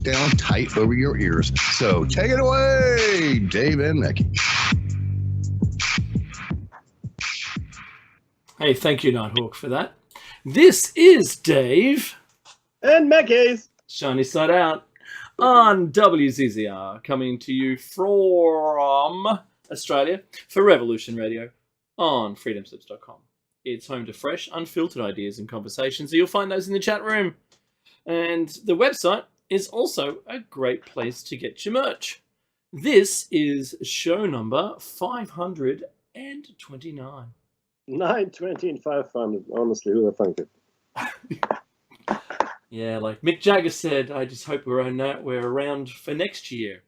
down tight over your ears. So take it away, Dave and Becky. Hey, thank you, Nighthawk, for that. This is Dave. And Mackey's. Shiny Side Out on WZZR, coming to you from Australia for Revolution Radio on freedomslips.com. It's home to fresh, unfiltered ideas and conversations. You'll find those in the chat room. And the website is also a great place to get your merch. This is show number 529. 920 and 500. Honestly, who would have thunk it? Yeah, like Mick Jagger said, I just hope we're around for next year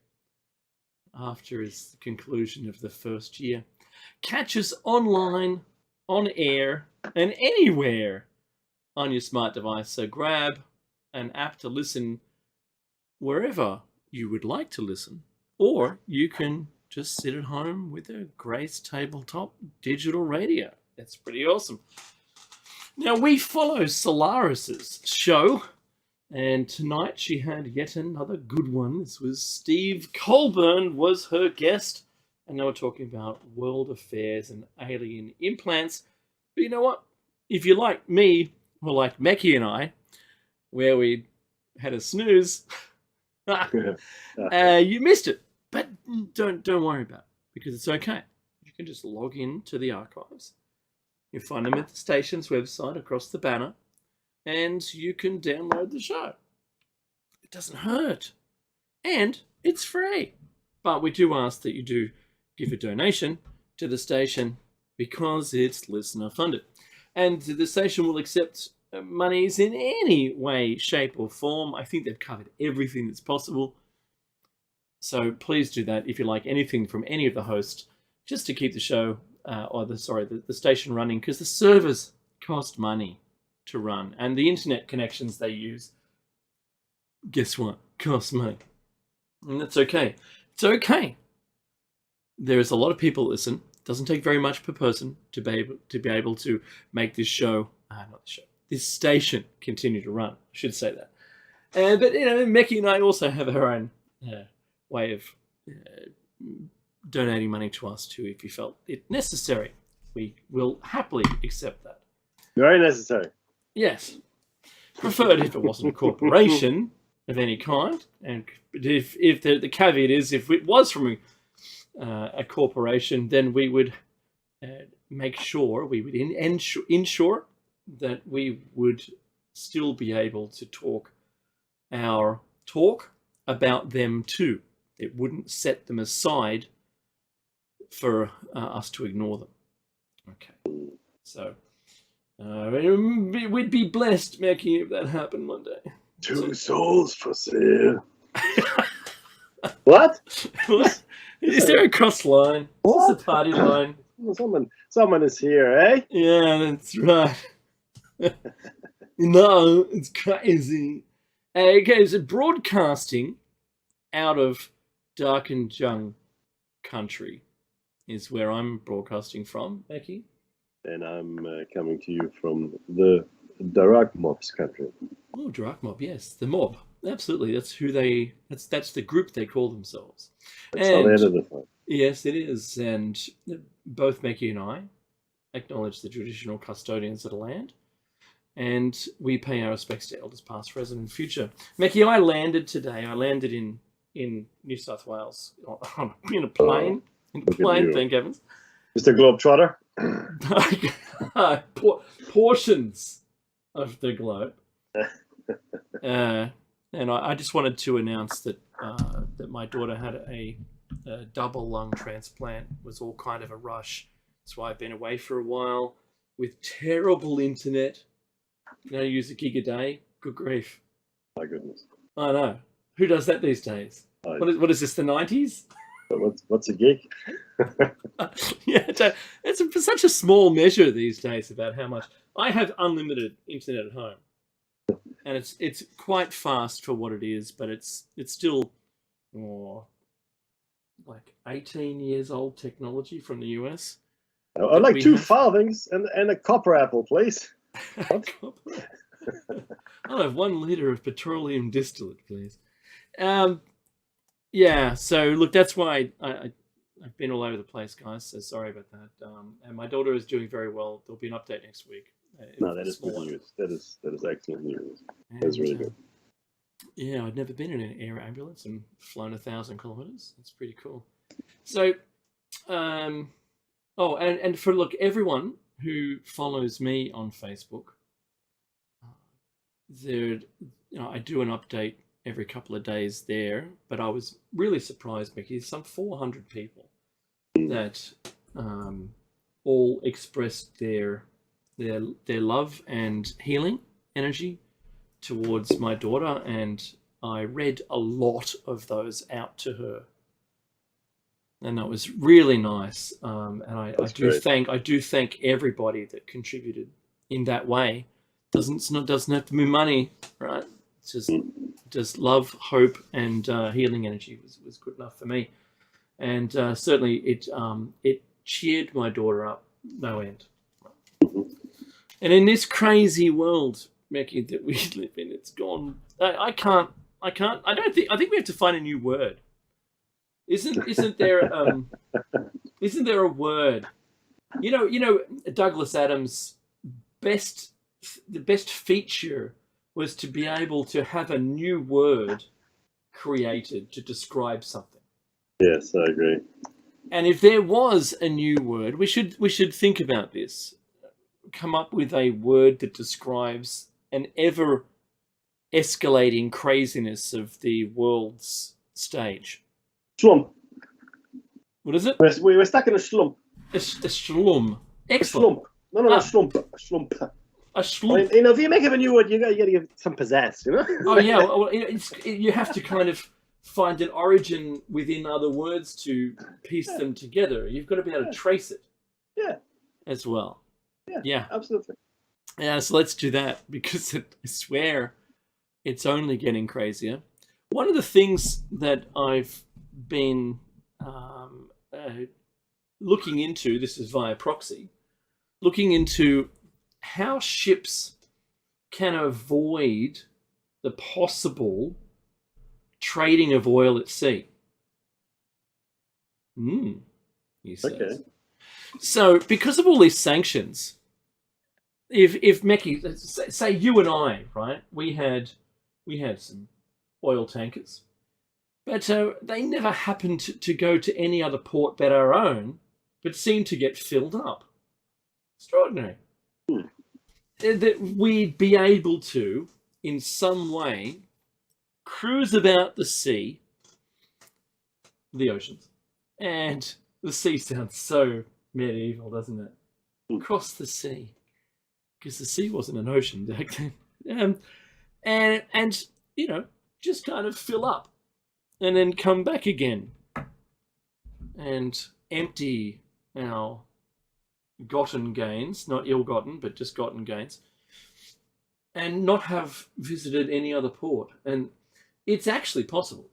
after his conclusion of the first year. Catch us online, on air, and anywhere on your smart device. So grab an app to listen wherever you would like to listen, or you can just sit at home with a Grace tabletop digital radio. That's pretty awesome. Now, we follow Solaris's show, and tonight she had yet another good one. This was Steve Colburn was her guest, and they were talking about world affairs and alien implants. But you know what? If you like me, or like Mecky and I, where we had a snooze, you missed it. But don't worry about it, because it's okay. You can just log in to the archives. You find them at the station's website across the banner, and you can download the show. It doesn't hurt. And it's free. But we do ask that you do give a donation to the station because it's listener funded. And the station will accept monies in any way, shape, or form. I think they've covered everything that's possible. So please do that if you like anything from any of the hosts, just to keep the show, the station running, because the servers cost money to run, and the internet connections they use, guess what, cost money. And that's okay. It's okay. There's a lot of people that listen. It doesn't take very much per person to be able to make this show, this station continue to run. I should say that. But you know, Mecky and I also have her own way of donating money to us too, if you felt it necessary. We will happily accept that. Very necessary. Yes. Preferred if it wasn't a corporation of any kind. And if the caveat is, if it was from a corporation, then we would make sure, we would ensure that we would still be able to talk our talk about them too. It wouldn't set them aside for us to ignore them. Okay. So we'd be blessed, Mackie, if that happened one day. Two souls for sale. What? What? Is there a cross line? Is this a party line? Someone is here, eh? Yeah, that's right. No, it's crazy. Okay, so broadcasting out of Darkinjung country is where I'm broadcasting from, Becky. And I'm coming to you from the Darak Mob's country. Oh, Darak Mob, yes, the mob. Absolutely, that's who that's the group they call themselves. That's how they identify. Yes, it is, and both Becky and I acknowledge the traditional custodians of the land, and we pay our respects to elders past, present, and future. Becky, I landed today. I landed in New South Wales in a plane. Thank heavens. Mr. Globetrotter? Portions of the globe. And I just wanted to announce that that my daughter had a double lung transplant. It was all kind of a rush. That's why I've been away for a while with terrible internet. I use a gig a day. Good grief. My goodness. I know. Who does that these days? What is this, the 90s? What's a gig? Yeah, it's such a small measure these days about how much. I have unlimited internet at home. And it's quite fast for what it is, but it's still like 18 years old technology from the US. I'd like two farthings and a copper apple, please. I'll have 1 liter of petroleum distillate, please. Yeah. So look, that's why I've been all over the place, guys. So sorry about that. And my daughter is doing very well. There'll be an update next week. No, that A is small good one. news. That is excellent news. And, That's really good. Yeah, I'd never been in an air ambulance and flown 1,000 kilometers. That's pretty cool. So, oh, and for look, everyone who follows me on Facebook, there, I do an update every couple of days there. But I was really surprised, Mickey. Some 400 people that all expressed their love and healing energy towards my daughter, and I read a lot of those out to her, and that was really nice. And I do thank everybody that contributed in that way. Doesn't have to be money, right? It's just love, hope, and healing energy was good enough for me, and certainly it cheered my daughter up no end. And in this crazy world, Mickey, that we live in, it's gone. I think we have to find a new word. Isn't there a word? You know Douglas Adams' the best feature was to be able to have a new word created to describe something. Yes, I agree. And if there was a new word, we should think about this. Come up with a word that describes an ever escalating craziness of the world's stage. Slump. What is it? We're stuck in a slump. A slum. Excellent. A slump. No, slump. A slump. A slump. I mean, if you make up a new word, you gotta give it some pizzazz, you know? Oh yeah, well, you have to kind of find an origin within other words to piece them together. You've got to be able to trace it. Yeah. As well. Yeah. Absolutely. Yeah, so let's do that, because I swear it's only getting crazier. One of the things that I've been looking into, this is via proxy, looking into how ships can avoid the possible trading of oil at sea. He says. Okay. So, because of all these sanctions, if Meki, say you and I, right, we had some oil tankers, but they never happened to go to any other port but our own, but seemed to get filled up. Extraordinary. That we'd be able to, in some way, cruise about the sea, the oceans, and the sea sounds so medieval, doesn't it? Cross the sea, because the sea wasn't an ocean back then, and just kind of fill up, and then come back again, and empty our gotten gains, not ill-gotten, but just gotten gains, and not have visited any other port. And it's actually possible,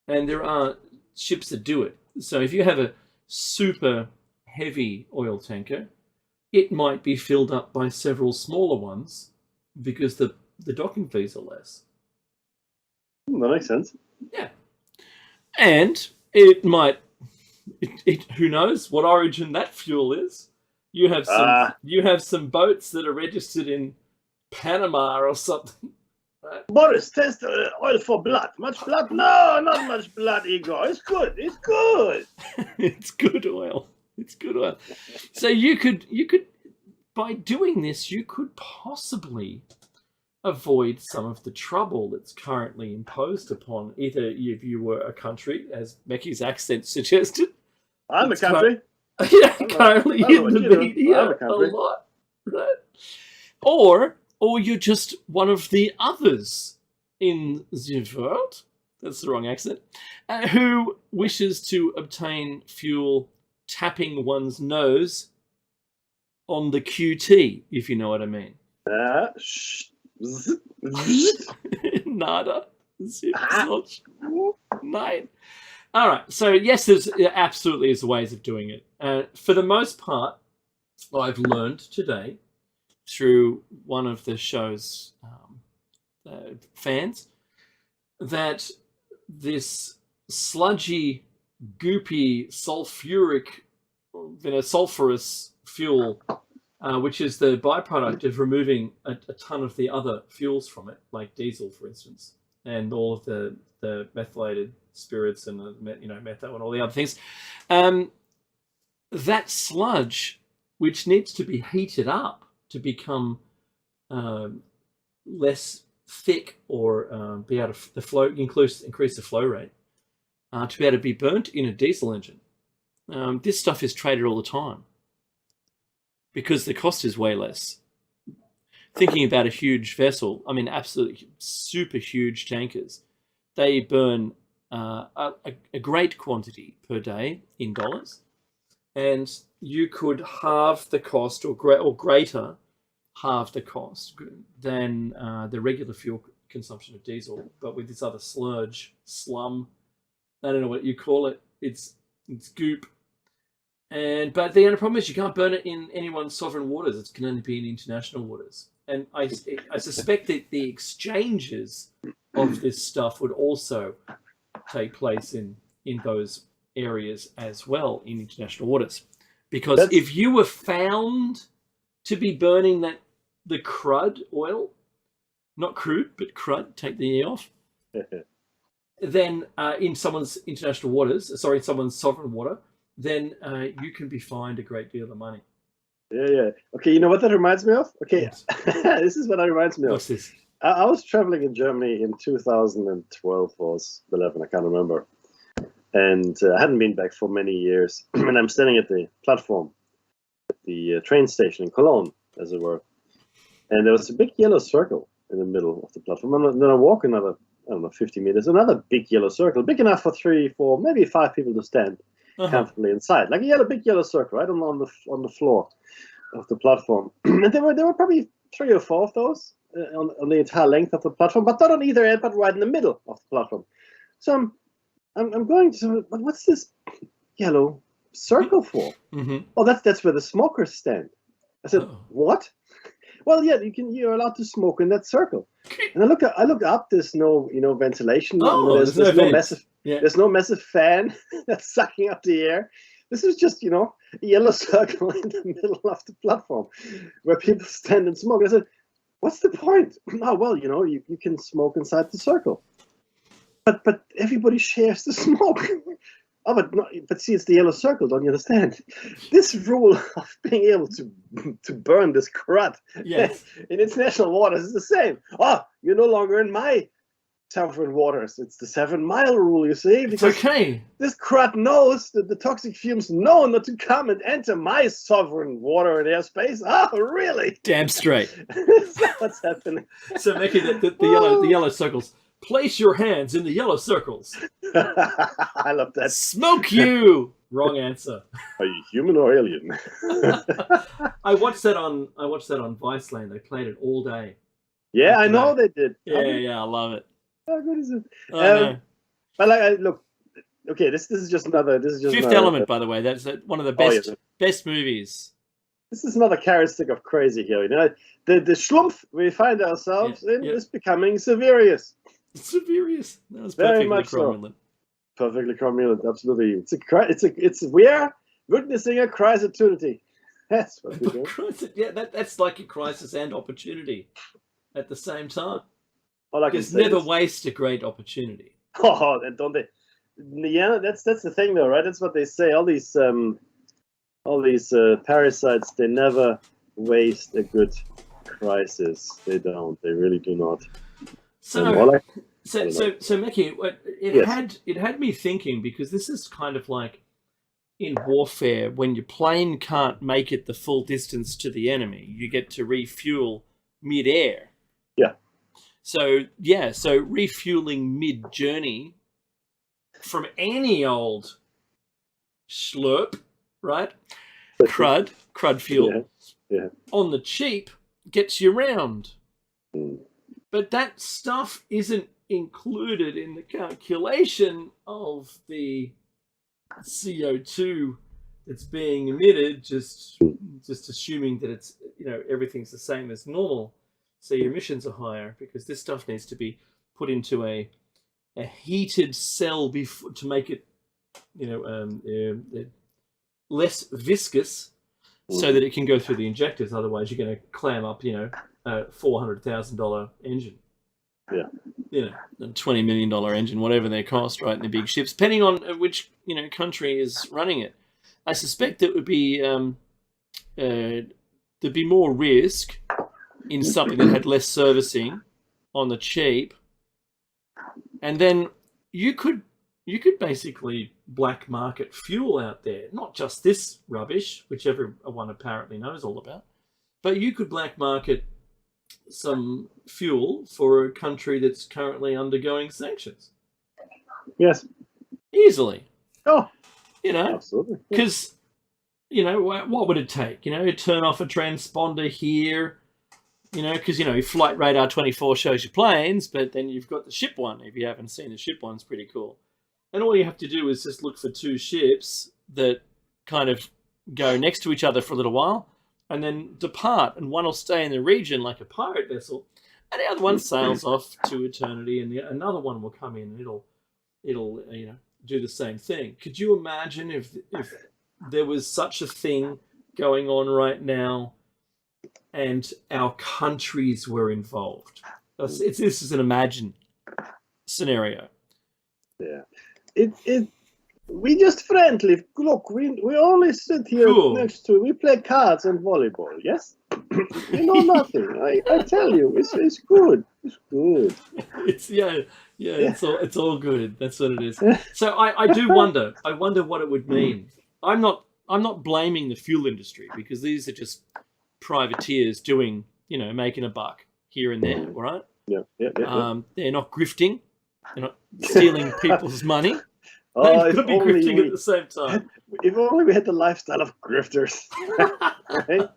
and there are ships that do it. So if you have a super heavy oil tanker, it might be filled up by several smaller ones because the docking fees are less. That makes sense. Yeah. And it might, who knows what origin that fuel is. You have some boats that are registered in Panama or something. Right? Boris, test oil for blood. Much blood? No, not much blood, Igor. It's good. It's good. It's good oil. It's good oil. So you could, by doing this, you could possibly avoid some of the trouble that's currently imposed upon either if you were a country, as Meki's accent suggested. I'm a country. Currently in the media a lot, right? Or you're just one of the others in the world, that's the wrong accent, who wishes to obtain fuel tapping one's nose on the QT, if you know what I mean. Nada. Nine. All right. So, yes, there absolutely is ways of doing it. For the most part, I've learned today through one of the show's fans that this sludgy, goopy, sulfurous fuel, which is the byproduct of removing a ton of the other fuels from it, like diesel, for instance, and all of the methylated spirits and metho and all the other things. That sludge, which needs to be heated up to become less thick or be able to increase the flow rate, to be able to be burnt in a diesel engine. This stuff is traded all the time because the cost is way less. Thinking about a huge vessel, I mean, absolutely super huge tankers, they burn a great quantity per day in dollars, and you could halve the cost or greater halve the cost than the regular fuel consumption of diesel, but with this other slum, I don't know what you call it. It's goop. But the only problem is you can't burn it in anyone's sovereign waters. It can only be in international waters. And I suspect that the exchanges of this stuff would also take place in those areas as well in international waters. Because if you were found to be burning the crud oil, not crude, but crud, take the E off, then in someone's international waters, in someone's sovereign water, then you can be fined a great deal of money. Yeah. Okay, you know what that reminds me of? Okay, yes. This is what that reminds me of. What's this? I was traveling in Germany in 2012 or 11, I can't remember. And I hadn't been back for many years. And I'm standing at the platform at the train station in Cologne, as it were. And there was a big yellow circle in the middle of the platform. And then I walk another, 50 meters, another big yellow circle, big enough for 3, 4, maybe 5 people to stand comfortably inside. Like a big yellow circle, right on the floor of the platform. And there were probably 3 or 4 of those on the entire length of the platform, but not on either end, but right in the middle of the platform. So I'm going to, what's this yellow circle for? Mm-hmm. Oh, that's where the smokers stand. I said, what? Well, yeah, you're allowed to smoke in that circle. And I look up. There's no, ventilation. There's no massive fan that's sucking up the air. This is just, a yellow circle in the middle of the platform where people stand and smoke. And I said, what's the point? Oh, well, you can smoke inside the circle. But everybody shares the smoke. Oh, but see, it's the yellow circle. Don't you understand? This rule of being able to burn this crud in international waters is the same. Oh, you're no longer in my sovereign waters. It's the 7-mile rule, you see. It's okay. This crud knows that the toxic fumes know not to come and enter my sovereign water and airspace. Oh, really? Damn straight. What's happening? So making the yellow circles. Place your hands in the yellow circles. I love that. Smoke you. Wrong answer. Are you human or alien? I watched that on Viceland. They played it all day. Yeah, I know they did. Yeah, I love it. How good is it? No. But look, okay, this is just another. This is just Fifth Element, by the way. That's one of the best movies. This is another carrot stick of crazy here. The schlumpf we find ourselves in is becoming Severius. Severius. That was perfectly cromulent. So. Perfectly cromulent, absolutely. We are witnessing a crisis opportunity. That's what we do. Yeah, that's like a crisis and opportunity at the same time. Just never waste a great opportunity. Oh, and don't they? Yeah, that's the thing, though, right? That's what they say. All these parasites, they never waste a good crisis. They don't. They really do not. So Mickey, it had me thinking, because this is kind of like in warfare when your plane can't make it the full distance to the enemy, you get to refuel mid-air. Yeah. So refueling mid-journey from any old slurp, right? Crud fuel on the cheap gets you round. But that stuff isn't included in the calculation of the CO2 that's being emitted, just assuming that it's, everything's the same as normal. So your emissions are higher because this stuff needs to be put into a a heated cell to make it, less viscous, so that it can go through the injectors. Otherwise, you're going to clam up, a $400,000 engine. Yeah. A $20 million engine, whatever they cost, right, in the big ships, depending on which country is running it. I suspect it would be there'd be more risk in something that had less servicing on the cheap, and then you could basically black market fuel out there, not just this rubbish, which everyone apparently knows all about, but you could black market some fuel for a country that's currently undergoing sanctions. Yes. Easily. Oh, absolutely. Because, what would it take? Turn off a transponder here, because, Flight Radar 24 shows you planes, but then you've got the ship one. If you haven't seen the ship one, it's pretty cool. And all you have to do is just look for two ships that kind of go next to each other for a little while and then depart. And one will stay in the region like a pirate vessel, and the other one sails off to eternity, and another one will come in and it'll do the same thing. Could you imagine if there was such a thing going on right now and our countries were involved? This is an imagined scenario. Yeah. We just friendly. Look, we only sit here next to. We play cards and volleyball. Yes, we know nothing. I tell you, it's good. It's good. It's all good. That's what it is. So I do wonder. I wonder what it would mean. I'm not blaming the fuel industry, because these are just privateers doing, making a buck here and there, right? Yeah. They're not grifting. They're not stealing people's money. They could be grifting at the same time. If only we had the lifestyle of grifters. Right?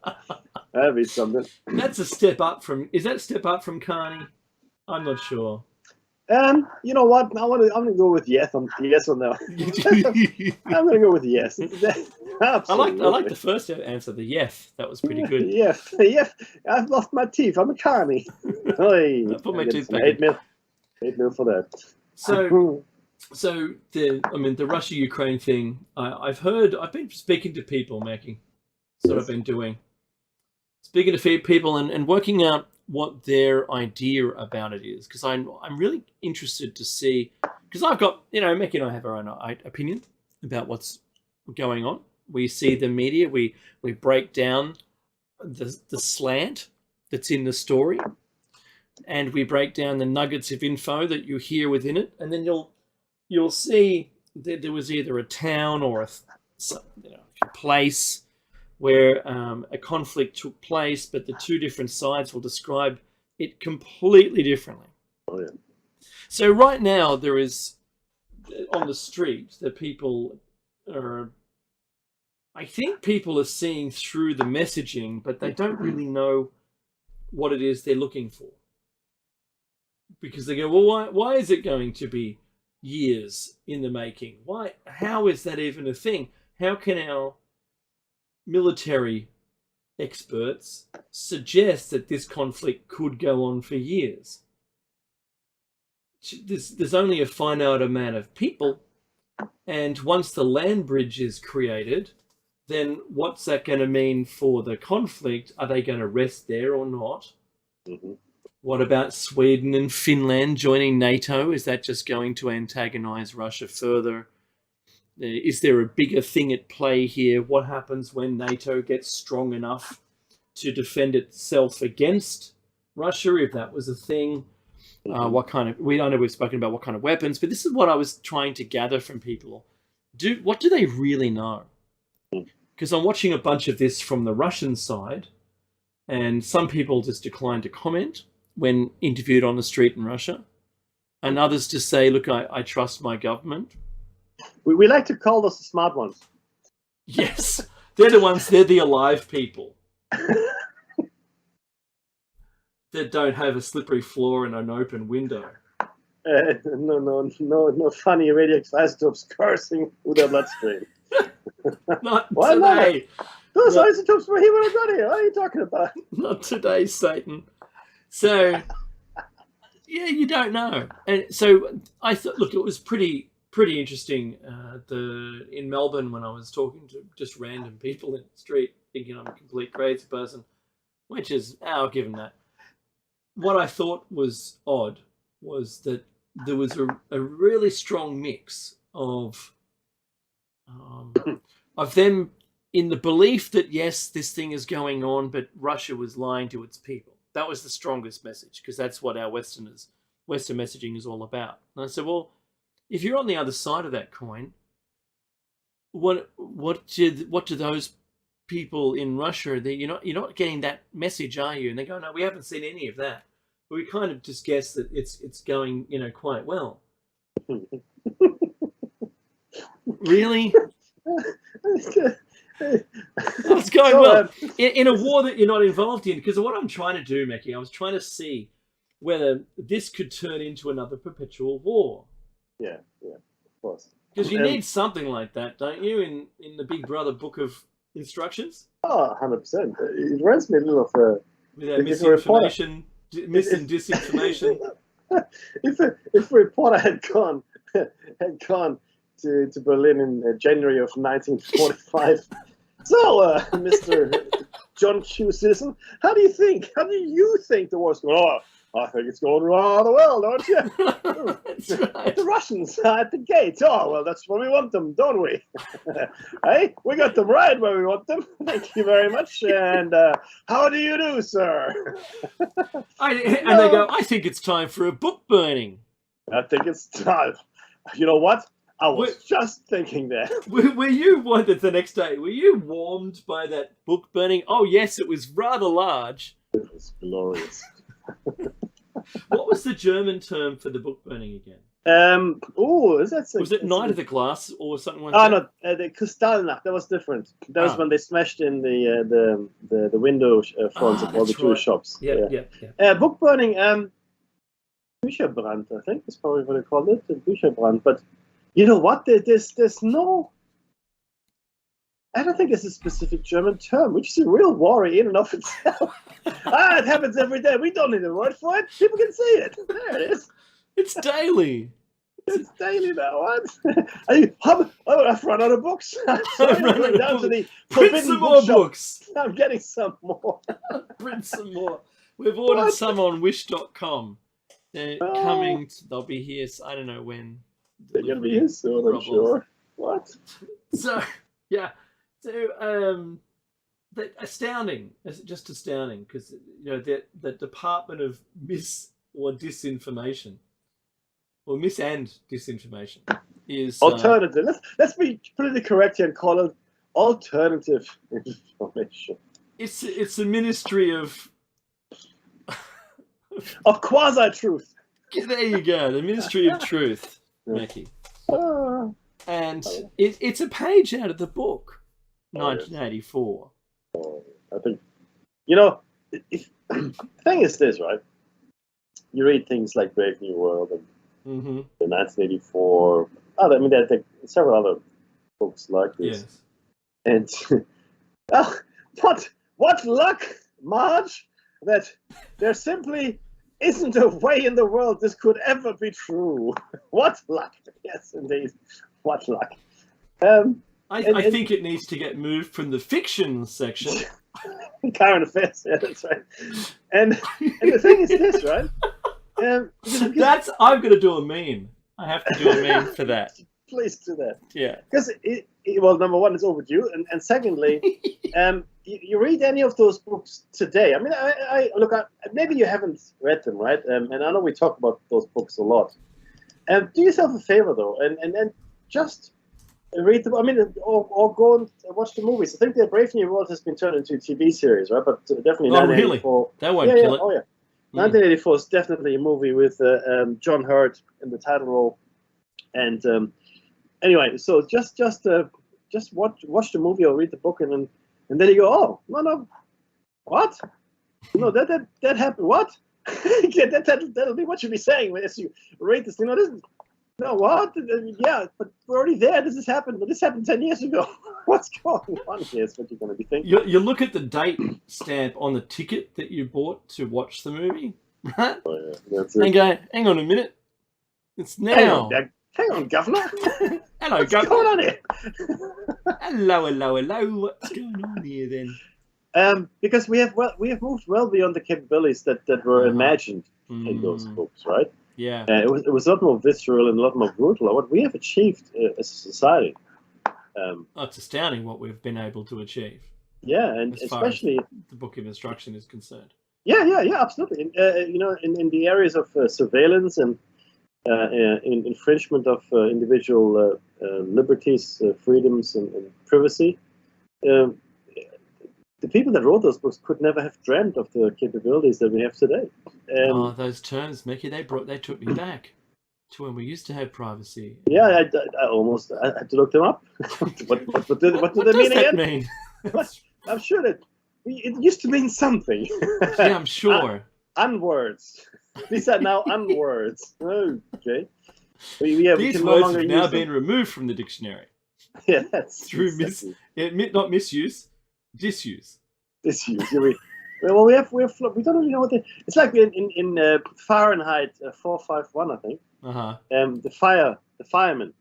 That'd be something. That's a step up from. Is that a step up from Carney? I'm not sure. You know what? I'm gonna go with yes on no. I'm gonna go with yes. I like the first answer, the yes. That was pretty good. Yes. I've lost my teeth. I'm a Carney. I put my tooth back. 8 mil for that. So the Russia-Ukraine thing. I've been speaking to people, Mackie. That's what I've been doing. Speaking to people and working out what their idea about it is, because I'm really interested to see, because I've got, Mackie and I have our own opinion about what's going on. We see the media, we break down the slant that's in the story, and we break down the nuggets of info that you hear within it, and then you'll see that there was either a town or a place where a conflict took place, but the two different sides will describe it completely differently. Oh, yeah. So right now there is, on the street, that people are, I think people are seeing through the messaging, but they don't really know what it is they're looking for. Because they go, well, why is it going to be years in the making? Why? How is that even a thing? How can our military experts suggest that this conflict could go on for years? There's only a finite amount of people, and once the land bridge is created, then what's that going to mean for the conflict? Are they going to rest there or not? Mm-hmm. What about Sweden and Finland joining NATO? Is that just going to antagonize Russia further? Is there a bigger thing at play here? What happens when NATO gets strong enough to defend itself against Russia, if that was a thing? What kind of, I know we've spoken about what kind of weapons, but this is what I was trying to gather from people. What do they really know? Because I'm watching a bunch of this from the Russian side, and some people just decline to comment when interviewed on the street in Russia, and others just say, look, I trust my government. We like to call those the smart ones. Yes, they're the alive people that don't have a slippery floor and an open window. No funny radioactive isotopes coursing through their bloodstream. Not today. Those isotopes were here when I got here. What are you talking about? Not today, Satan. So, yeah, you don't know. And so I thought, look, it was pretty interesting. In Melbourne when I was talking to just random people in the street, thinking I'm a complete crazy person, which is, I'll give them that. What I thought was odd was that there was a really strong mix of them in the belief that, yes, this thing is going on, but Russia was lying to its people. That was the strongest message, because that's what our Western messaging is all about. And I said, well, if you're on the other side of that coin, what do those people in Russia, you're not getting that message, are you? And they go, no, we haven't seen any of that. But we kind of just guess that it's going, quite well. Really? It's going well in a war that you're not involved in. Because what I'm trying to do, Mackie, I was trying to see whether this could turn into another perpetual war. Yeah, of course. Because you need something like that, don't you? In the Big Brother book of instructions. Oh, 100%. It reminds me a little of with that misinformation, disinformation. If a reporter had gone to Berlin in January of 1945. So, Mr. John Q. Citizen, how do you think the war's going? Oh, I think it's going rather well, don't you? That's right. The Russians are at the gate. Oh, well, that's where we want them, don't we? Hey, we got them right where we want them. Thank you very much. And how do you do, sir? They go, I think it's time for a book burning. I think it's time. You know what? I was just thinking that. Were you the next day? Were you warmed by that book burning? Oh yes, it was rather large. It was glorious. What was the German term for the book burning again? Was it Night of the Glass or something like that? No, the Kristallnacht. That was different. That was when they smashed in the window fronts of all the Jewish shops. Yeah. Book burning. Bücherbrand, I think is probably what they called it. Bücherbrand, but. You know what? There's no. I don't think there's a specific German term, which is a real worry in and of itself. It happens every day. We don't need a word for it. People can see it. There it is. It's daily. It's daily now. What? I've run out of books. I'm going down to the Print some more books. I'm getting some more. Print some more. We've ordered some on Wish.com. They're coming. They'll be here. I don't know when. They're going to be here soon, I'm sure. What? So, yeah. So, astounding. Just astounding. Because, the Department of Disinformation, or mis and disinformation, is... Alternative. Let's be politically correct here and call it alternative information. It's a ministry of... of quasi-truth. There you go. The Ministry of Truth. Mackie. And it's a page out of the book, 1984. I think, the thing is this, right? You read things like Brave New World and the 1984. There are several other books like this. Yes. And what luck, Marge, that there simply isn't a way in the world this could ever be true. What luck? Yes, indeed. What luck? I think it needs to get moved from the fiction section. Current affairs, yeah, that's right. And the thing is this, right? I'm going to do a meme. I have to do a meme for that. Please do that. Yeah. Because, number one, it's overdue. And secondly, you read any of those books today. I mean, maybe you haven't read them, right? And I know we talk about those books a lot. Do yourself a favor, though, and just read them. I mean, or go and watch the movies. I think the Brave New World has been turned into a TV series, right? But definitely 1984. Really? That won't kill it. Oh, yeah. 1984 is definitely a movie with John Hurt in the title role. And anyway, so just watch the movie or read the book, and then you go, oh, no, what? No, that happened. What? Yeah, that'll be what you'll be saying as you read this. No, what? Yeah, but we're already there. This has happened, but this happened 10 years ago. What's going on here is what you're going to be thinking. You look at the date stamp on the ticket that you bought to watch the movie, right? Oh, yeah. That's it. And go, hang on a minute, it's now. Hang on, Governor. Hello, What's Governor. going on here? Hello. What's going on here then? Because we have moved well beyond the capabilities that were imagined in those books, right? Yeah. It was a lot more visceral and a lot more brutal. What we have achieved as a society. It's astounding what we've been able to achieve. Yeah, and as far especially as the Book of Instruction is concerned. Yeah, absolutely. In the areas of surveillance and in infringement of individual liberties, freedoms, and privacy, the people that wrote those books could never have dreamt of the capabilities that we have today. Those terms, Mickey, they took me back to when we used to have privacy. Yeah, I had to look them up. what do they mean again? Mean? I'm sure that it used to mean something. Yeah, I'm sure. Unwords. These are now unwords. Okay. These words have now been removed from the dictionary. Yeah, that's through not misuse, disuse. Disuse. Well, we don't really know what it's like in Fahrenheit 451, I think. The firemen.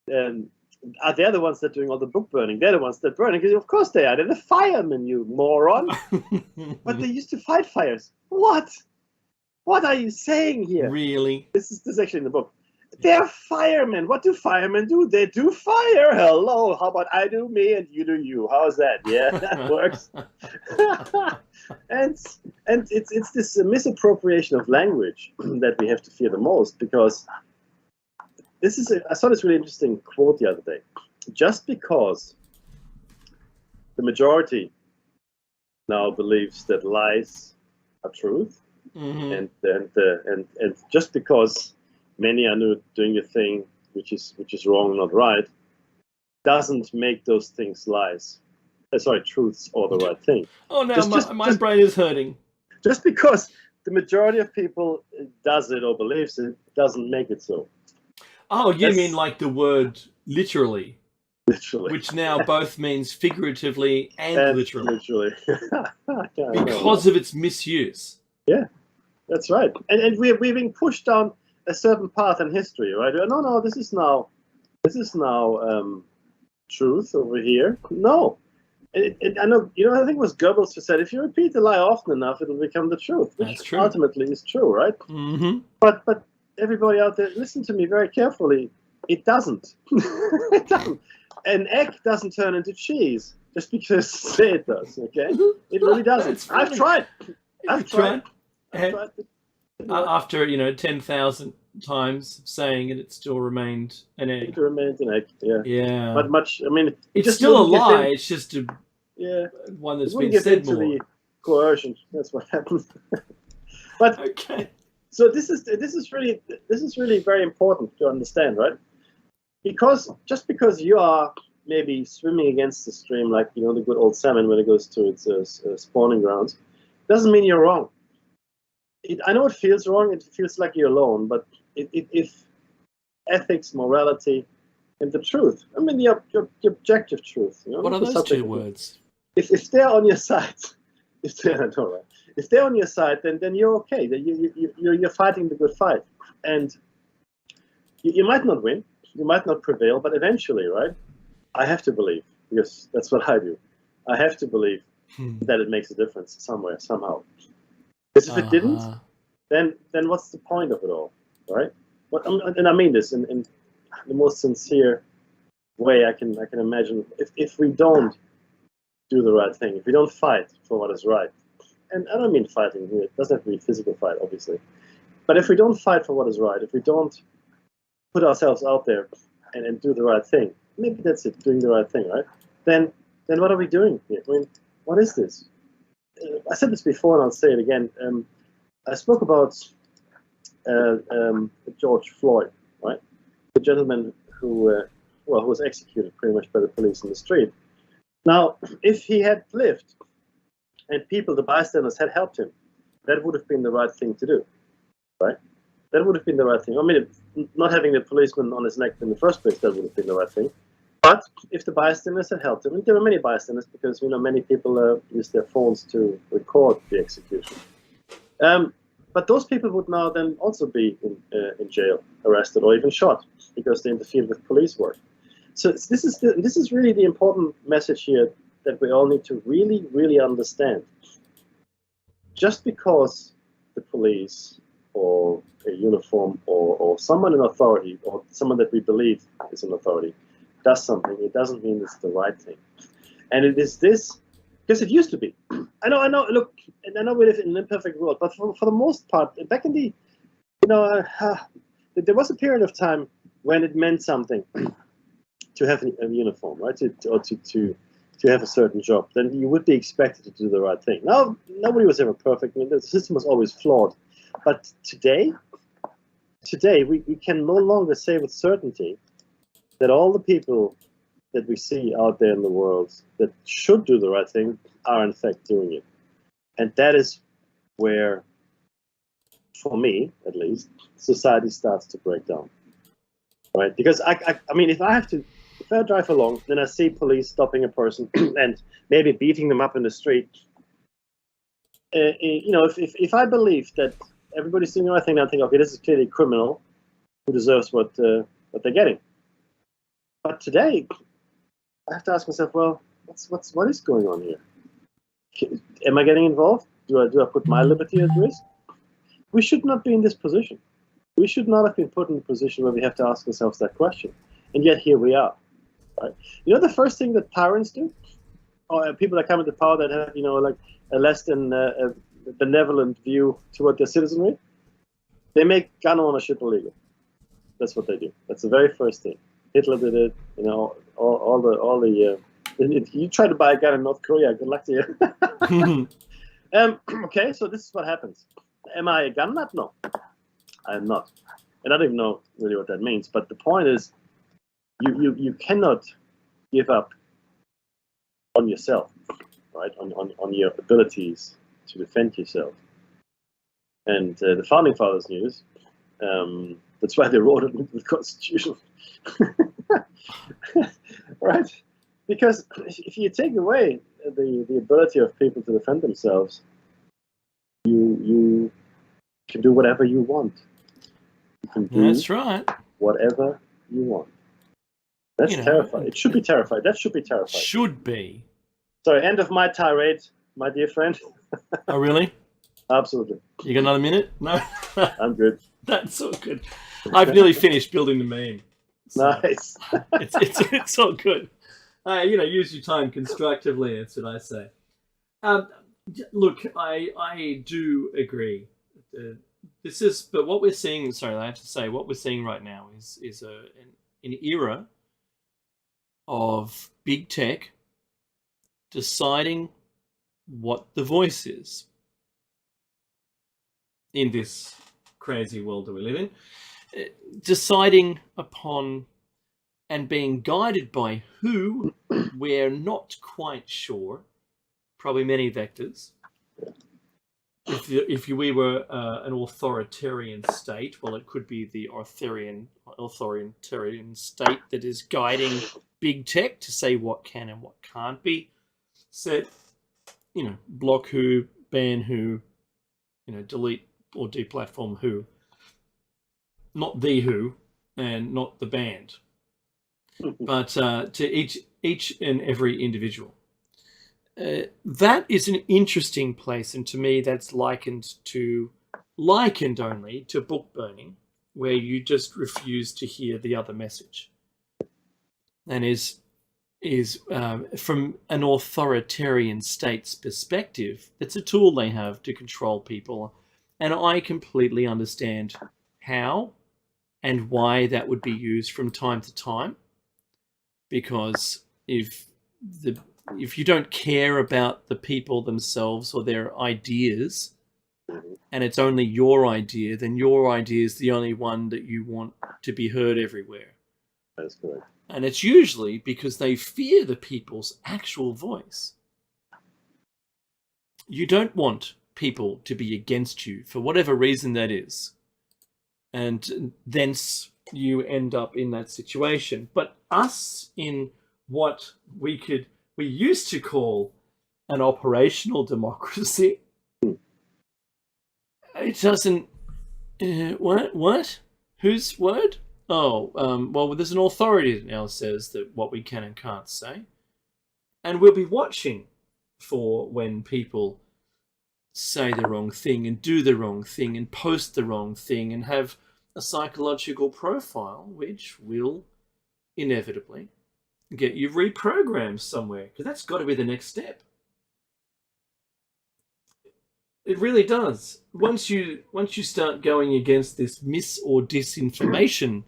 They're the ones that are doing all the book burning. They're the ones that burn. Because of course they are. They're the firemen, you moron. But they used to fight fires. What? What are you saying here? Really? This is actually in the book. They're firemen. What do firemen do? They do fire. Hello. How about I do me and you do you? How's that? Yeah, that works. and it's this misappropriation of language that we have to fear the most, because I saw this really interesting quote the other day. Just because the majority now believes that lies are truth, and just because many are doing a thing which is wrong, not right, doesn't make those things lies. Truths or the right thing. Oh no, my brain is hurting. Just because the majority of people does it or believes it doesn't make it so. Oh, you mean like the word literally? Literally. Which now both means figuratively and literally. Literally. Because of its misuse. Yeah, that's right. And we're being pushed down a certain path in history, right? No, this is now truth over here. No. I know, I think it was Goebbels who said, if you repeat a lie often enough, it'll become the truth. That's true. Ultimately is true, right? Mm-hmm. But everybody out there, listen to me very carefully. It doesn't. It doesn't. An egg doesn't turn into cheese just because say it does. Okay, it really doesn't. I've tried. After 10,000 times saying it, it still remained an egg. It remained an egg. Yeah. Yeah. But much. I mean, it's still a lie. It's just one that's been said more. The coercion. That's what happens. But okay. So this is really very important to understand, right? Because just because you are maybe swimming against the stream, like the good old salmon when it goes to its spawning grounds, doesn't mean you're wrong. I know it feels wrong. It feels like you're alone. But if ethics, morality, and the truth, I mean the objective truth. What are those two words? If they're on your side, if they're on your side, then you're okay. You're fighting the good fight, and you might not win, you might not prevail, but eventually, right? I have to believe, because that's what I do. I have to believe that it makes a difference somewhere, somehow. Because if it didn't, then what's the point of it all, right? And I mean this in the most sincere way I can imagine. If we don't do the right thing, if we don't fight for what is right, and I don't mean fighting here, it doesn't have to be a physical fight, obviously, but if we don't fight for what is right, if we don't put ourselves out there and do the right thing, maybe that's it, doing the right thing, right? Then what are we doing here? I mean, what is this? I said this before, and I'll say it again. I spoke about George Floyd, right? The gentleman who was executed pretty much by the police in the street. Now, if he had lived and the bystanders had helped him, that would have been the right thing to do, right? That would have been the right thing. I mean, not having the policeman on his neck in the first place, that would have been the right thing. But if the bystanders had helped him, and there were many bystanders, because many people use their phones to record the execution. But those people would now then also be in jail, arrested, or even shot because they interfered with police work. So this is really the important message here that we all need to really, really understand. Just because the police or a uniform or someone in authority or someone that we believe is in authority does something, it doesn't mean it's the right thing. And it is this, because it used to be. I know, look, I know we live in an imperfect world, but for the most part, back in the, there was a period of time when it meant something to have a uniform, right? To have a certain job, then you would be expected to do the right thing. Now, nobody was ever perfect. I mean, the system was always flawed. But today we can no longer say with certainty that all the people that we see out there in the world that should do the right thing are in fact doing it. And that is where, for me at least, society starts to break down. Right? Because I mean, if I drive along, then I see police stopping a person and maybe beating them up in the street. If I believe that everybody's doing the right thing, I think, okay, this is clearly a criminal who deserves what they're getting. But today, I have to ask myself, well, what is going on here? Am I getting involved? Do I put my liberty at risk? We should not be in this position. We should not have been put in a position where we have to ask ourselves that question. And yet here we are. Right? You know the first thing that tyrants do? Or people that come into power that have, like a less than benevolent view toward their citizenry? They make gun ownership illegal. That's what they do. That's the very first thing. Hitler did it, all the you try to buy a gun in North Korea, good luck to you. Okay, so this is what happens. Am I a gun nut? No, I am not. And I don't even know really what that means. But the point is, you cannot give up on yourself, right? On your abilities to defend yourself. And the founding fathers knew this. That's why they wrote it into the Constitution. Right? Because if you take away the ability of people to defend themselves, you can do whatever you want. You can do That's right. whatever you want. That's terrifying. It should be terrifying. That should be terrifying. Should be. Sorry, end of my tirade, my dear friend. Oh, really? Absolutely. You got another minute? No? I'm good. That's all good. I've nearly finished building the meme. So nice. it's all good. Use your time constructively, that's what I say. Look, I do agree. But what we're seeing, I have to say, what we're seeing right now is an era of big tech deciding what the voice is in this crazy world that we live in, deciding upon and being guided by who we're not quite sure, probably many vectors. If we were an authoritarian state, well, it could be the authoritarian state that is guiding big tech to say what can and what can't be said. Block who, ban who, delete or deplatform who. Not the who and not the band, but to each and every individual. That is an interesting place, and to me that's likened only to book burning, where you just refuse to hear the other message, and is from an authoritarian state's perspective, it's a tool they have to control people, and I completely understand how and why that would be used from time to time, because if you don't care about the people themselves or their ideas, and it's only your idea, then your idea is the only one that you want to be heard everywhere. That's correct. And it's usually because they fear the people's actual voice. You don't want people to be against you for whatever reason that is. And thence you end up in that situation. But us in what we used to call an operational democracy, It doesn't. What? Whose word? Oh, well, there's an authority that now says that what we can and can't say, and we'll be watching for when people say the wrong thing and do the wrong thing and post the wrong thing and have a psychological profile which will inevitably get you reprogrammed somewhere, because that's got to be the next step. It really does. Once you start going against this mis or disinformation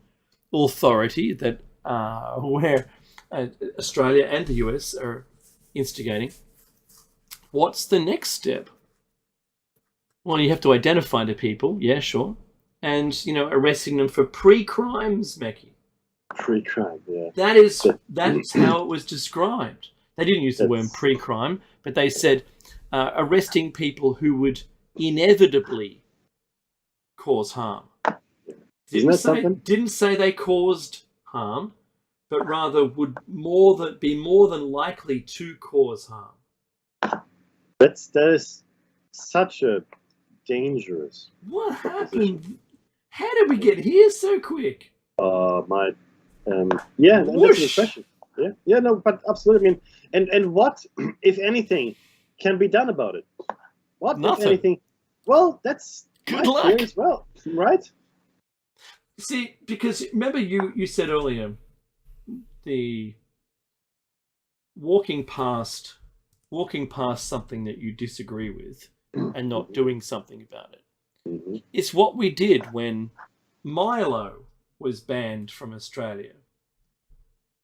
authority that where Australia and the US are instigating, what's the next step? Well, you have to identify the people, yeah, sure, and arresting them for pre-crimes, Mackie. Pre-crime, yeah. That's how it was described. They didn't use the word pre-crime, but they said arresting people who would inevitably cause harm. Didn't say they caused harm, but rather would be more than likely to cause harm. That is such a dangerous. What happened? How did we get here so quick? Yeah, that's a good question. Yeah, no, but absolutely. I mean, and what, if anything, can be done about it? What, Nothing. If anything? Well, that's good luck as well, right? See, because remember you said earlier, the walking past something that you disagree with and not doing something about it. Mm-hmm. It's what we did when Milo was banned from Australia.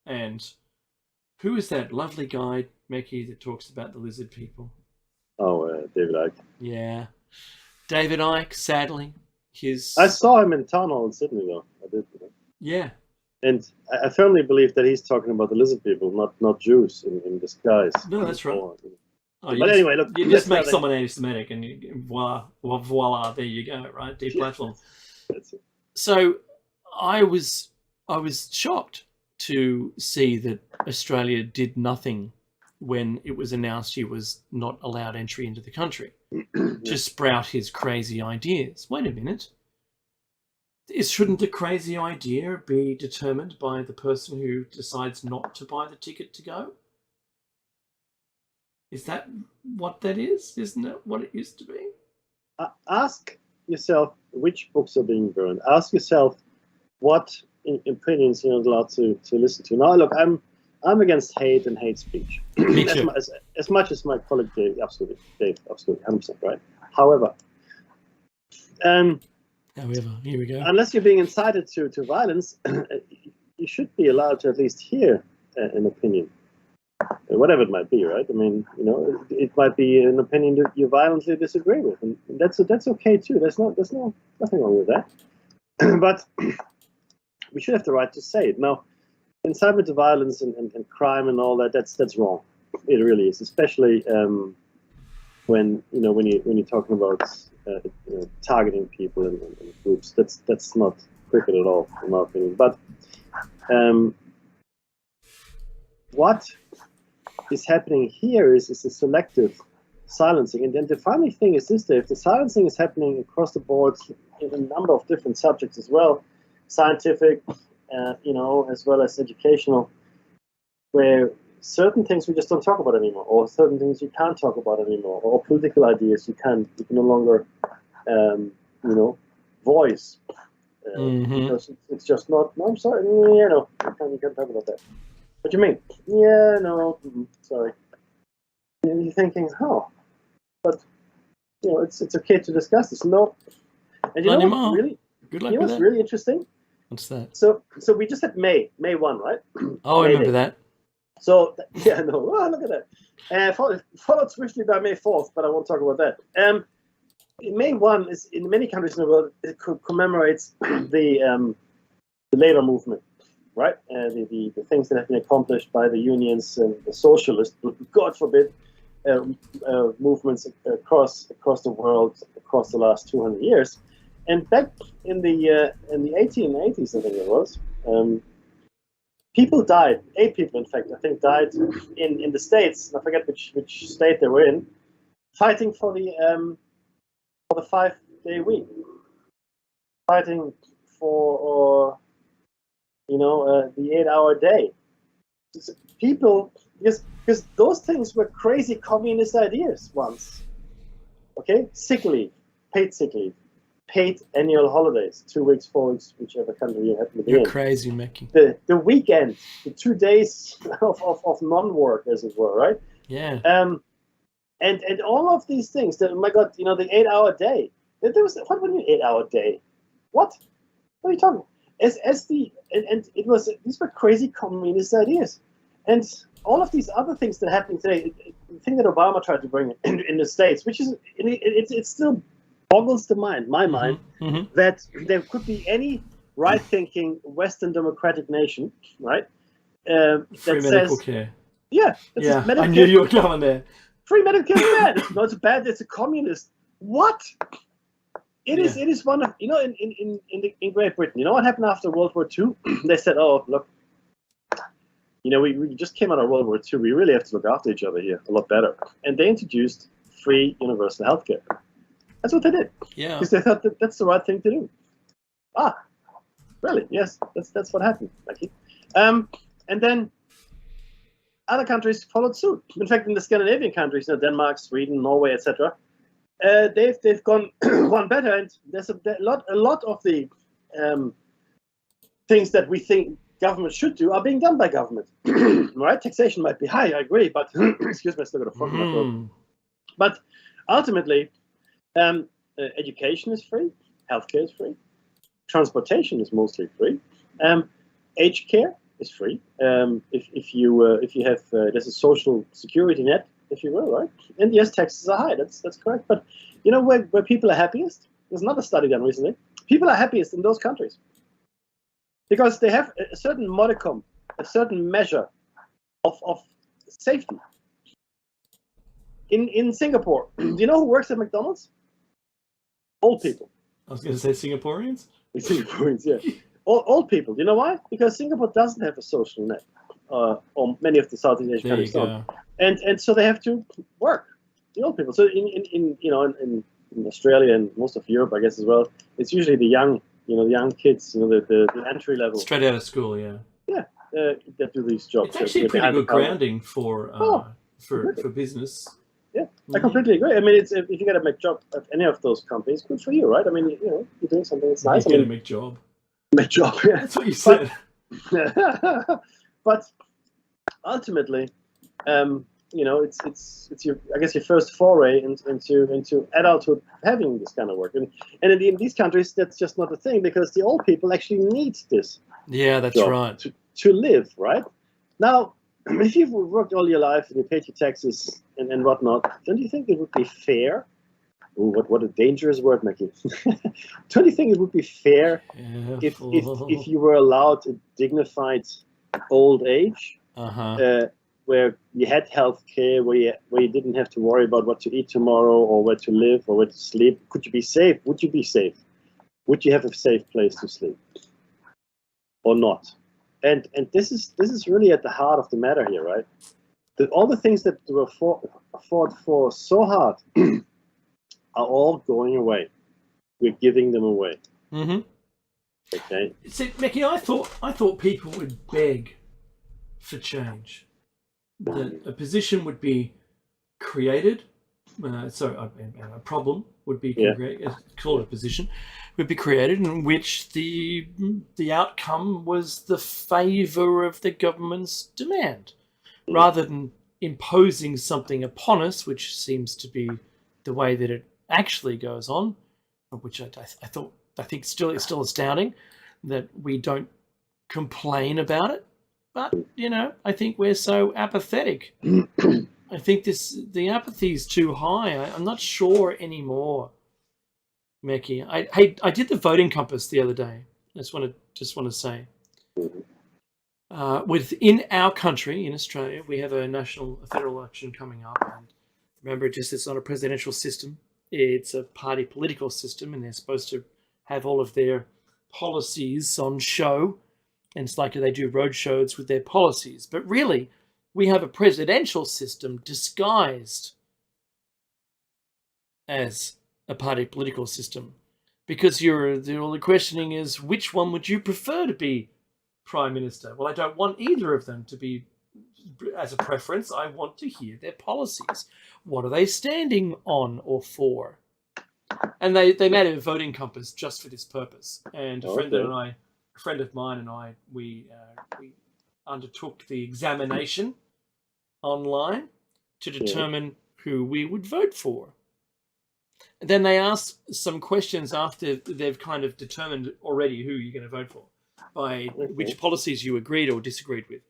And who is that lovely guy, Mackie, that talks about the lizard people? Oh, David Icke. Yeah. David Icke, sadly. I saw him in town hall in Sydney, though. I did. Yeah. And I firmly believe that he's talking about the lizard people, not Jews in disguise. No, that's right. But anyway, look. You just make someone anti-Semitic and voila, there you go, right? Deplatform. So I was shocked to see that Australia did nothing when it was announced he was not allowed entry into the country to sprout his crazy ideas. Wait a minute. Shouldn't the crazy idea be determined by the person who decides not to buy the ticket to go? Is that what that is? Isn't that what it used to be? Ask yourself which books are being burned. Ask yourself what opinions you're not allowed to listen to. Now, look, I'm against hate and hate speech. Me too. As much as my colleague Dave, absolutely, 100% right. However, here we go. Unless you're being incited to violence, you should be allowed to at least hear an opinion, whatever it might be, right? I mean, it might be an opinion that you violently disagree with, and that's okay too. There's nothing wrong with that. But we should have the right to say it. Now, incitement to violence and crime and all that, that's wrong. It really is, especially when you're talking about targeting people and groups. That's not cricket at all, in my opinion. But what is happening here is a selective silencing. And then the funny thing is this: if the silencing is happening across the board in a number of different subjects as well, scientific, as well as educational, where certain things we just don't talk about anymore, or certain things you can't talk about anymore, or political ideas you can no longer, voice, because it's just not. No, I'm sorry, you can't talk about that. What do you mean? Yeah, no, sorry. And you're thinking, but it's okay to discuss this. No, and you know what, really, good luck with what's that. Really interesting. What's that? So we just had May 1, right? Oh, I remember that. So look at that. Followed swiftly by May 4th, but I won't talk about that. May 1 is in many countries in the world. It commemorates the labor movement, right? The things that have been accomplished by the unions and the socialists, God forbid, movements across the world across the last 200 years. And back in the 1880s, I think it was, people died. 8 people, in fact, I think, died in the States. I forget which state they were in, fighting for the day week, fighting for, the 8-hour day. People, because those things were crazy communist ideas once. Okay, sick leave, paid sick leave, paid annual holidays, 2 weeks, 4 weeks, whichever country you happen to be in. You're crazy, Mickey. The weekend, the 2 days of non-work, as it were, right? Yeah. And all of these things. Oh my God, the 8-hour day. What do you mean 8-hour day? What are you talking? These were crazy communist ideas, and all of these other things that are happening today. The thing that Obama tried to bring in the States, which is it still boggles my mind, that there could be any right-thinking Western democratic nation, right? Free medical care. Yeah, I knew you were going there. Free medical care, man. No, it's bad. It's a communist. What? It is one of in Great Britain. You know what happened after World War II? They said, "Oh, look, we just came out of World War II. We really have to look after each other here a lot better." And they introduced free universal healthcare. That's what they did. Yeah. Because they thought that's the right thing to do. Ah, really? Yes, that's what happened, Mikey. And then other countries followed suit. In fact, in the Scandinavian countries, Denmark, Sweden, Norway, etc., they've gone one better, and there's a lot of the things that we think government should do are being done by government. Right? Taxation might be high, I agree, but excuse me, I still got a frog in my throat. But ultimately, education is free, healthcare is free, transportation is mostly free, aged care is free. If you have there's a social security net, if you will, right? And yes, taxes are high. That's correct. But where people are happiest? There's another study done recently. People are happiest in those countries because they have a certain modicum, a certain measure of safety. In Singapore, do you know who works at McDonald's? Old people. I was going to say Singaporeans. Singaporeans, yeah. Old people. Do you know why? Because Singapore doesn't have a social net, or many of the Southeast Asian countries don't. And so they have to work, the old people. So in Australia and most of Europe, I guess as well, it's usually the young kids, the entry level. Straight out of school, yeah. Yeah, that do these jobs. It's actually pretty good grounding for business. Yeah, I completely agree. I mean, it's if you get a job at any of those companies, good for you, right? I mean, you're doing something that's nice. You get a McJob. McJob, yeah. That's what you said. But ultimately, it's your first foray into adulthood having this kind of work, and in these countries that's just not a thing because the old people actually need this. Yeah, that's right. To live, right? Now, if you've worked all your life and you paid your taxes and whatnot, don't you think it would be fair? Ooh, what a dangerous word, Mackie. Don't you think it would be fair if you were allowed a dignified old age? Where you had health care, where you didn't have to worry about what to eat tomorrow or where to live or where to sleep. Could you be safe? Would you be safe? Would you have a safe place to sleep or not? And this is really at the heart of the matter here, right? All the things that were fought for so hard are all going away. We're giving them away. Mm-hmm. Okay. See, Mickey, I thought people would beg for change. That a position would be created. A problem would be created. Call it a position would be created in which the outcome was the favour of the government's demand, rather than imposing something upon us, which seems to be the way that it actually goes on, which I think it's still astounding that we don't complain about it. But, I think we're so apathetic. I think the apathy is too high. I'm not sure anymore, Mickey. I did the voting compass the other day. I just want to say, within our country, in Australia, we have a federal election coming up. And remember, it's not a presidential system. It's a party political system, and they're supposed to have all of their policies on show. And it's like they do road shows with their policies. But really, we have a presidential system disguised as a party political system, because the questioning is, which one would you prefer to be Prime Minister? Well, I don't want either of them to be as a preference. I want to hear their policies. What are they standing on or for? And they made a voting compass just for this purpose. And a friend of mine and I, we undertook the examination online to determine who we would vote for. And then they ask some questions after they've kind of determined already who you're going to vote for, by which policies you agreed or disagreed with.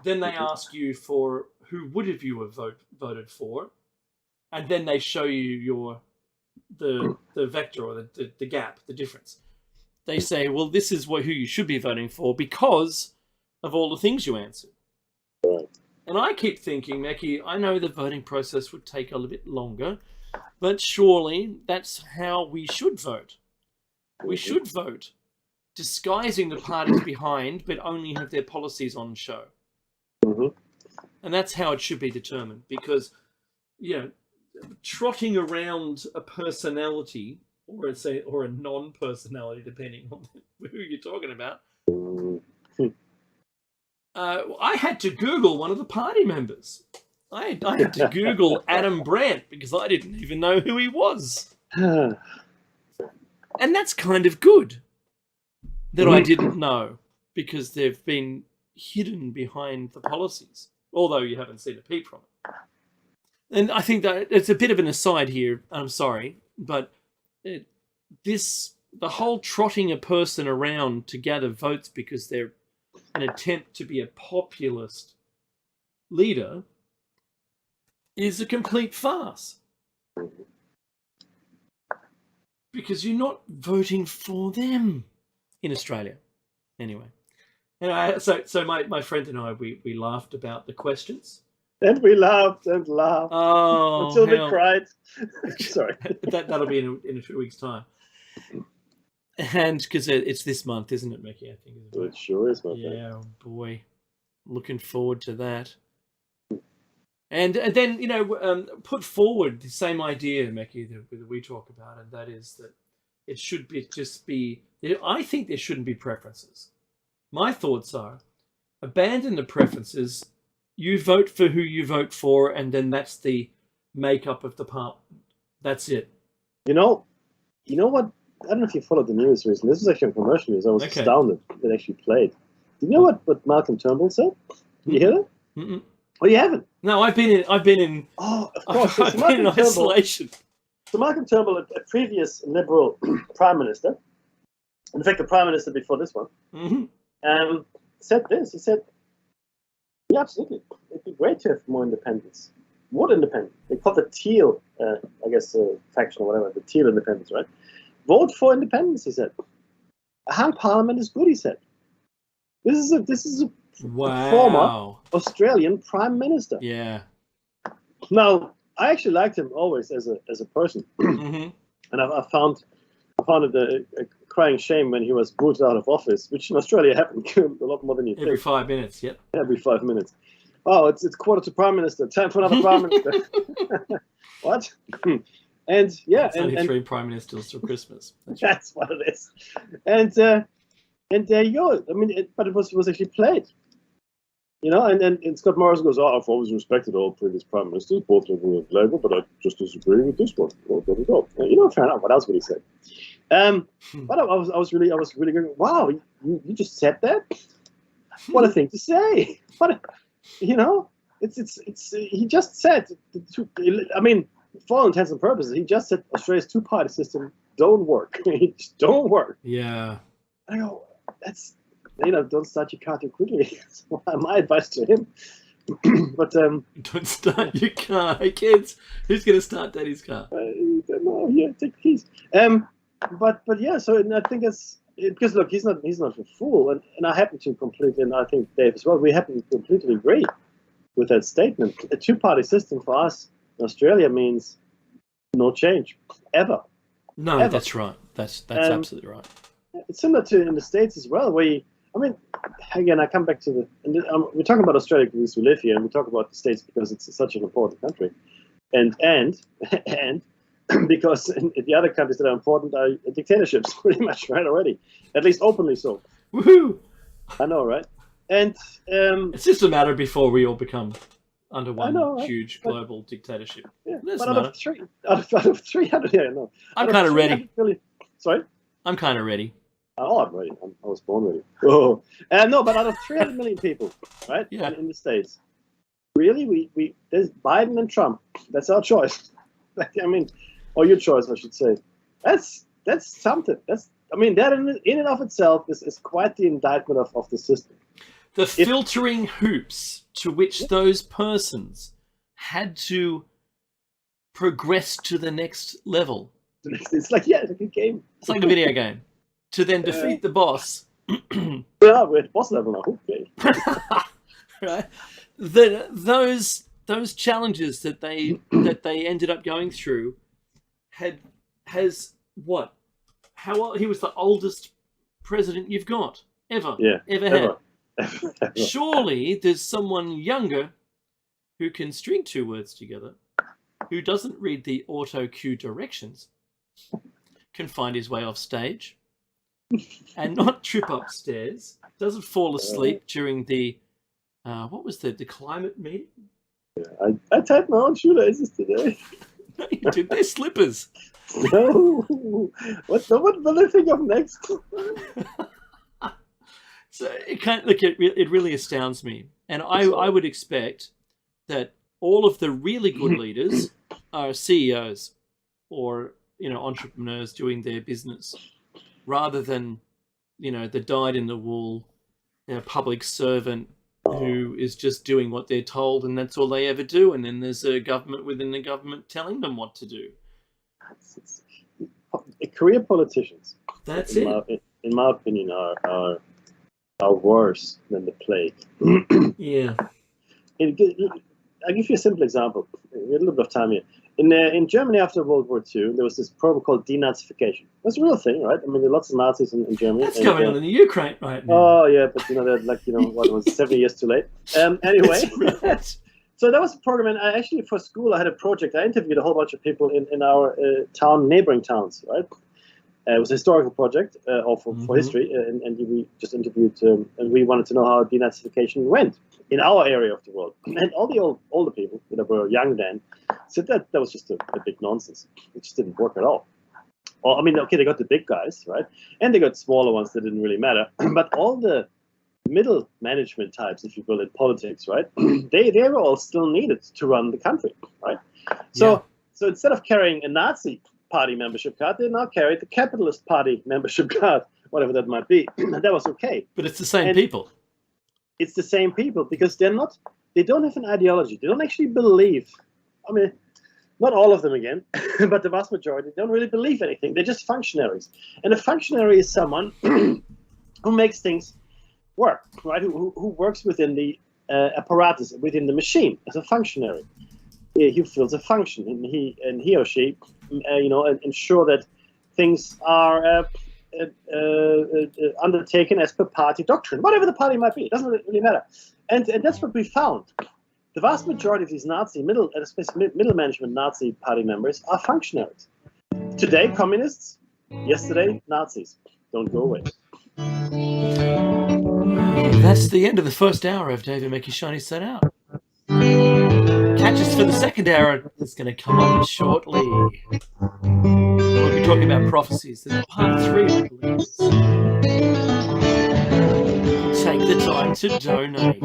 Then they ask you for who would have you have voted for, and then they show you the vector or the gap, the difference. They say, well, this is who you should be voting for because of all the things you answered. Right. And I keep thinking, Mackie, I know the voting process would take a little bit longer, but surely that's how we should vote. We should vote disguising the parties behind, but only have their policies on show. Mm-hmm. And that's how it should be determined, because, trotting around a personality or a non-personality, depending on who you're talking about. I had to Google one of the party members. I had to Google Adam Brandt because I didn't even know who he was. And that's kind of good that I didn't know, because they've been hidden behind the policies, although you haven't seen a peep from it. And I think that it's a bit of an aside here. I'm sorry, but the whole trotting a person around to gather votes because they're an attempt to be a populist leader is a complete farce. Because you're not voting for them in Australia. Anyway. So my friend and I, we laughed about the questions. And we laughed and laughed until we cried. Sorry. That'll be in a few weeks' time. And because it's this month, isn't it, Mickey? I think it sure is, my friend. Yeah, oh boy. Looking forward to that. And then, put forward the same idea, Mickey, that we talk about, and that is that it should be I think there shouldn't be preferences. My thoughts are, abandon the preferences. You vote for who you vote for, and then that's the makeup of the parliament. That's it. You know what? I don't know if you followed the news recently. This is actually a commercial news. I was astounded it actually played. Do you know what Malcolm Turnbull said? Did you hear that? Mm-mm. Oh, you haven't? No, I've been in. Oh, of course. I've been in isolation. So Malcolm Turnbull, a previous Liberal Prime Minister, in fact, the Prime Minister before this one, said this. He said, "Yeah, absolutely. It'd be great to have more independence. What independence? They call it the Teal, faction or whatever. The Teal independence, right? Vote for independence," he said. "A hung parliament is good," he said. This is a former Australian Prime Minister. Yeah. Now, I actually liked him always as a person, and I found it a crying shame when he was booted out of office, which in Australia happened a lot more than you think. Every 5 minutes, yep. Every 5 minutes. Oh, it's quarter to Prime Minister. Time for another Prime Minister. What? And yeah, it's only 3 Prime Ministers till Christmas. That's what it is. And there you go. I mean, but it was actually played. And Scott Morrison goes, "Oh, I've always respected all previous prime ministers, both Liberal and Labour, but I just disagree with this one." Well, there we go. Fair enough. What else would he say? But I was really going, wow, you just said that? What a thing to say! It's he just said. I mean, for all intents and purposes, he just said Australia's two-party system don't work. It just don't work. Yeah. I go, that's. Don't start your car too quickly. That's my advice to him. But don't start your car, hey kids. Who's going to start Daddy's car? No, yeah, take the keys. But yeah. So I think it's because look, he's not a fool, and I happen to completely, and I think Dave as well. We happen to completely agree with that statement. A two-party system for us in Australia means no change ever. No, ever. That's right. That's absolutely right. It's similar to in the States as well, where again, I come back to we're talking about Australia because we live here, and we talk about the States because it's such an important country, and because in the other countries that are important are dictatorships, pretty much, right, already. At least openly so. Woohoo! I know, right? And it's just a matter before we all become under one right? huge global dictatorship. Yeah, but out of 300, yeah, no. I'm kind of ready. Sorry? I'm kind of ready. Oh, I'm ready. I was born ready. Oh, no, but out of 300 million people, right? Yeah. In the States, really, there's Biden and Trump. That's our choice. I mean, or your choice, I should say. That's something. That in and of itself is quite the indictment of the system. The filtering hoops to which those persons had to progress to the next level. It's like a game. It's like a video game. To then defeat the boss. Yeah, we're at boss level now. Okay. Right. Those challenges that they ended up going through has what? How old? He was the oldest president you've got ever. Yeah. Ever had. Surely there's someone younger who can string two words together, who doesn't read the auto cue directions, can find his way off stage, and not trip upstairs, doesn't fall asleep during the what was the climate meeting? Yeah, I tied my own shoelaces today. No, you did. They're slippers. No. What will I think of next? So it really astounds me, and I would expect that all of the really good leaders are CEOs or entrepreneurs doing their business, rather than the dyed-in-the-wool public servant who is just doing what they're told, and that's all they ever do. And then there's a government within the government telling them what to do. Career politicians. That's in my opinion, are worse than the plague. Yeah. I'll give you a simple example. A little bit of time here. In Germany after World War II, there was this program called denazification. That's a real thing, right? I mean, there are lots of Nazis in Germany. That's going on in the Ukraine right now. Oh, yeah, but they're what was 70 years too late. Anyway, right. So that was a program, and I actually, for school, I had a project. I interviewed a whole bunch of people in our neighboring towns, right? It was a historical project for history, and we just interviewed, and we wanted to know how denazification went in our area of the world. And all the older people that were young then said that was just a big nonsense. It just didn't work at all. Well, I mean, okay, they got the big guys, right? And they got smaller ones that didn't really matter. But all the middle management types, if you will, in politics, right? they were all still needed to run the country, right? So instead of carrying a Nazi party membership card, they now carried the capitalist party membership card, whatever that might be. That was okay. But it's the same people. It's the same people because they don't have an ideology. They don't actually believe. I mean, not all of them again, but the vast majority don't really believe anything. They're just functionaries. And a functionary is someone who makes things work, right? Who works within the apparatus, within the machine as a functionary. He fills a function, and he or she, ensure that things are undertaken as per party doctrine, whatever the party might be. It doesn't really matter. And that's what we found. The vast majority of these Nazi middle management Nazi party members are functionaries. Today, communists. Yesterday, Nazis. Don't go away. That's the end of the first hour of David Make Your Shiny Set Out. Catch us for the second hour. It's going to come up shortly. We'll be talking about prophecies. This is part 3, I believe. Take the time to donate.